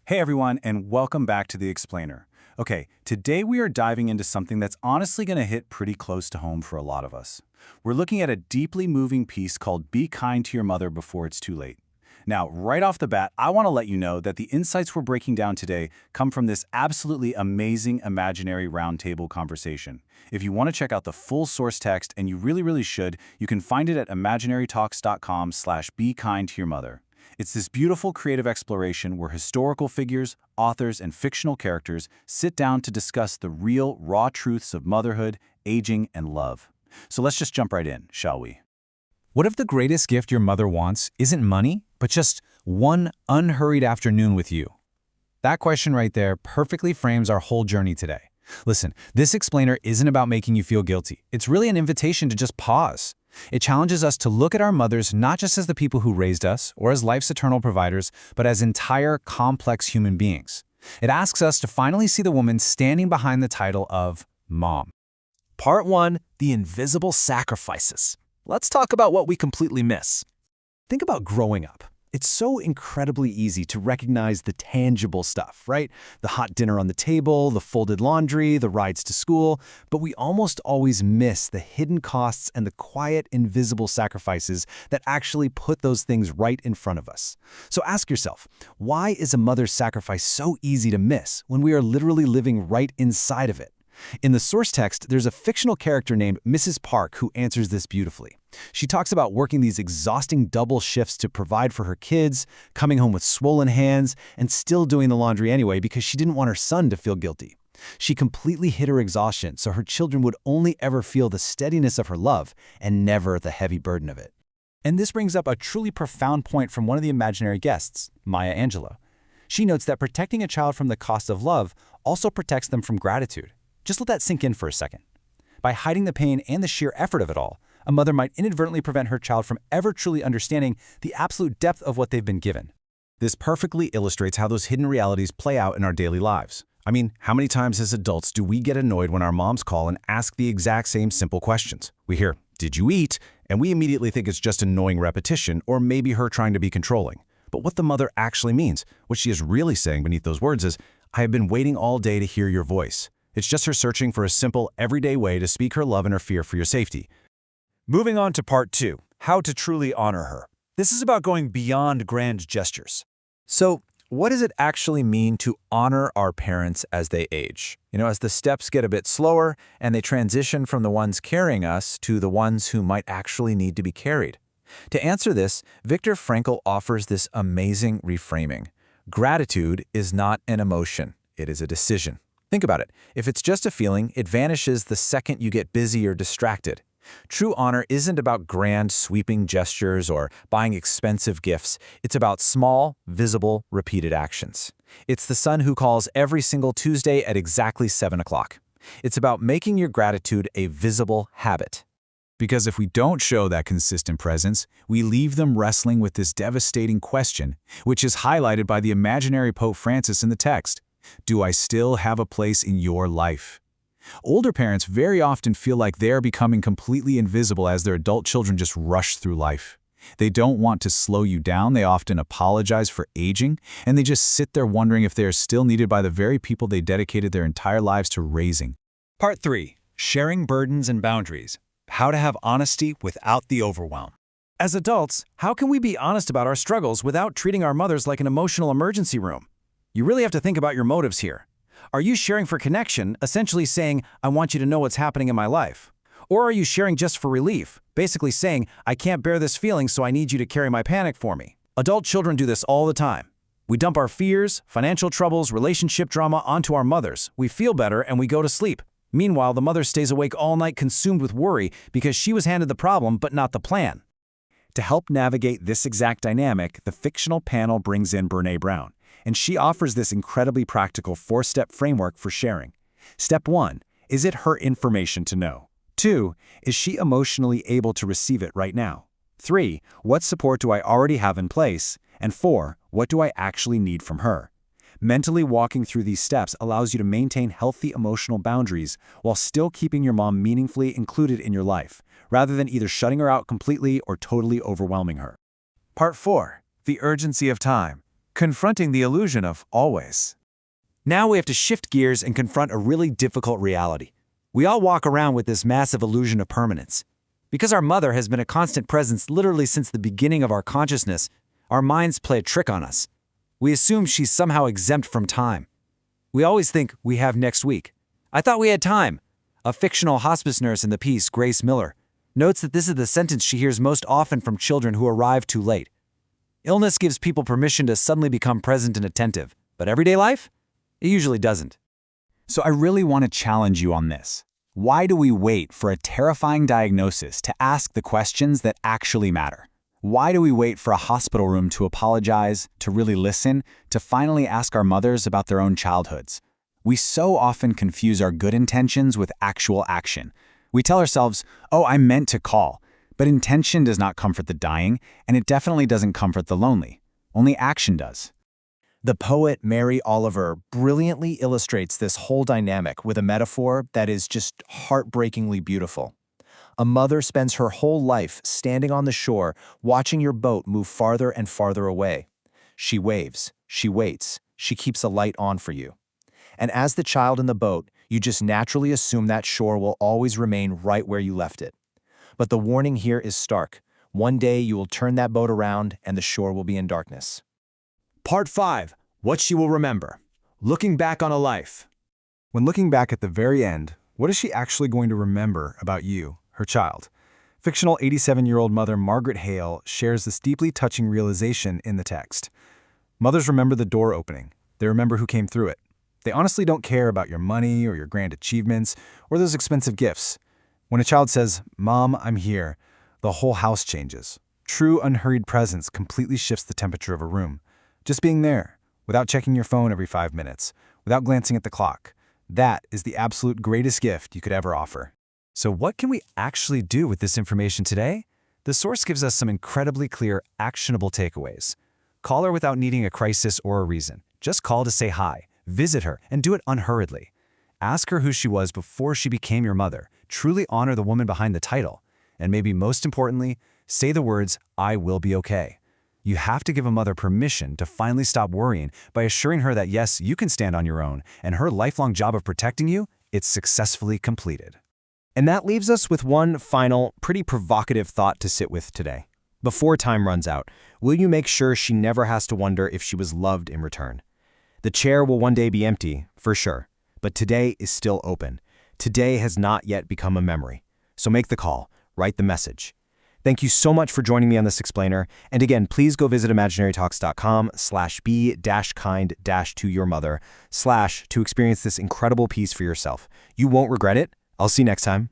Hey everyone, and welcome back to The Explainer. Okay, today we are diving into something that's honestly going to hit pretty close to home for a lot of us. We're looking at a deeply moving piece called Be Kind to Your Mother Before It's Too Late. Now, right off the bat, I want to let you know that the insights we're breaking down today come from this absolutely amazing imaginary roundtable conversation. If you want to check out the full source text, and you really should, you can find it at imaginarytalks.com/bekindtoyourmother. It's this beautiful creative exploration where historical figures, authors, and fictional characters sit down to discuss the real, raw truths of motherhood, aging, and love. So let's just jump right in, shall we? What if the greatest gift your mother wants isn't money, but just one unhurried afternoon with you? That question right there perfectly frames our whole journey today. Listen, this explainer isn't about making you feel guilty. It's really an invitation to just pause. It challenges us to look at our mothers not just as the people who raised us or as life's eternal providers, but as entire, complex human beings. It asks us to finally see the woman standing behind the title of Mom. Part 1, The Invisible Sacrifices. Let's talk about what we completely miss. Think about growing up. It's so incredibly easy to recognize the tangible stuff, right? The hot dinner on the table, the folded laundry, the rides to school, but we almost always miss the hidden costs and the quiet, invisible sacrifices that actually put those things right in front of us. So ask yourself, why is a mother's sacrifice so easy to miss when we are literally living right inside of it? In the source text, there's a fictional character named Mrs. Park who answers this beautifully. She talks about working these exhausting double shifts to provide for her kids, coming home with swollen hands, and still doing the laundry anyway because she didn't want her son to feel guilty. She completely hid her exhaustion so her children would only ever feel the steadiness of her love and never the heavy burden of it. And this brings up a truly profound point from one of the imaginary guests, Maya Angelou. She notes that protecting a child from the cost of love also protects them from gratitude. Just let that sink in for a second. By hiding the pain and the sheer effort of it all, a mother might inadvertently prevent her child from ever truly understanding the absolute depth of what they've been given. This perfectly illustrates how those hidden realities play out in our daily lives. I mean, how many times as adults do we get annoyed when our moms call and ask the exact same simple questions? We hear, "Did you eat?" And we immediately think it's just annoying repetition or maybe her trying to be controlling. But what the mother actually means, what she is really saying beneath those words is, "I have been waiting all day to hear your voice." It's just her searching for a simple, everyday way to speak her love and her fear for your safety. Moving on to Part 2, How to Truly Honor Her. This is about going beyond grand gestures. So, what does it actually mean to honor our parents as they age? As the steps get a bit slower and they transition from the ones carrying us to the ones who might actually need to be carried. To answer this, Viktor Frankl offers this amazing reframing. Gratitude is not an emotion, it is a decision. Think about it. If it's just a feeling, it vanishes the second you get busy or distracted. True honor isn't about grand, sweeping gestures or buying expensive gifts. It's about small, visible, repeated actions. It's the son who calls every single Tuesday at exactly 7 o'clock. It's about making your gratitude a visible habit. Because if we don't show that consistent presence, we leave them wrestling with this devastating question, which is highlighted by the imaginary Pope Francis in the text. Do I still have a place in your life? Older parents very often feel like they're becoming completely invisible as their adult children just rush through life. They don't want to slow you down, they often apologize for aging, and they just sit there wondering if they are still needed by the very people they dedicated their entire lives to raising. Part 3, Sharing Burdens and Boundaries. How to have honesty without the overwhelm. As adults, how can we be honest about our struggles without treating our mothers like an emotional emergency room? You really have to think about your motives here. Are you sharing for connection, essentially saying, "I want you to know what's happening in my life"? Or are you sharing just for relief, basically saying, "I can't bear this feeling, so I need you to carry my panic for me"? Adult children do this all the time. We dump our fears, financial troubles, relationship drama onto our mothers. We feel better and we go to sleep. Meanwhile, the mother stays awake all night consumed with worry because she was handed the problem but not the plan. To help navigate this exact dynamic, the fictional panel brings in Brené Brown, and she offers this incredibly practical 4-step framework for sharing. Step 1, is it her information to know? 2, is she emotionally able to receive it right now? 3, what support do I already have in place? And 4, what do I actually need from her? Mentally walking through these steps allows you to maintain healthy emotional boundaries while still keeping your mom meaningfully included in your life, rather than either shutting her out completely or totally overwhelming her. Part 4, The Urgency of Time. confronting the illusion of always. Now we have to shift gears and confront a really difficult reality. We all walk around with this massive illusion of permanence. Because our mother has been a constant presence literally since the beginning of our consciousness, our minds play a trick on us. We assume she's somehow exempt from time. We always think we have next week. I thought we had time. A fictional hospice nurse in the piece, Grace Miller, notes that this is the sentence she hears most often from children who arrive too late. Illness gives people permission to suddenly become present and attentive, but everyday life? It usually doesn't. So I really want to challenge you on this. Why do we wait for a terrifying diagnosis to ask the questions that actually matter? Why do we wait for a hospital room to apologize, to really listen, to finally ask our mothers about their own childhoods? We so often confuse our good intentions with actual action. We tell ourselves, oh, I meant to call. But intention does not comfort the dying, and it definitely doesn't comfort the lonely. Only action does. The poet Mary Oliver brilliantly illustrates this whole dynamic with a metaphor that is just heartbreakingly beautiful. A mother spends her whole life standing on the shore, watching your boat move farther and farther away. She waves, she waits, she keeps a light on for you. And as the child in the boat, you just naturally assume that shore will always remain right where you left it. But the warning here is stark. One day you will turn that boat around and the shore will be in darkness. Part 5. What she will remember. Looking back on a life. When looking back at the very end, what is she actually going to remember about you, her child? Fictional 87-year-old mother Margaret Hale shares this deeply touching realization in the text. Mothers remember the door opening. They remember who came through it. They honestly don't care about your money or your grand achievements or those expensive gifts. When a child says, "Mom, I'm here," the whole house changes. True unhurried presence completely shifts the temperature of a room. Just being there, without checking your phone every 5 minutes, without glancing at the clock. That is the absolute greatest gift you could ever offer. So what can we actually do with this information today? The source gives us some incredibly clear, actionable takeaways. Call her without needing a crisis or a reason. Just call to say hi, visit her, and do it unhurriedly. Ask her who she was before she became your mother. Truly honor the woman behind the title. And maybe most importantly, say the words, "I will be okay." You have to give a mother permission to finally stop worrying by assuring her that yes, you can stand on your own, and her lifelong job of protecting you, it's successfully completed. And that leaves us with one final, pretty provocative thought to sit with today. Before time runs out, will you make sure she never has to wonder if she was loved in return? The chair will one day be empty, for sure, but today is still open. Today has not yet become a memory. So make the call, write the message. Thank you so much for joining me on this explainer. And again, please go visit imaginarytalks.com/be-kind-to-your-mother/ to experience this incredible piece for yourself. You won't regret it. I'll see you next time.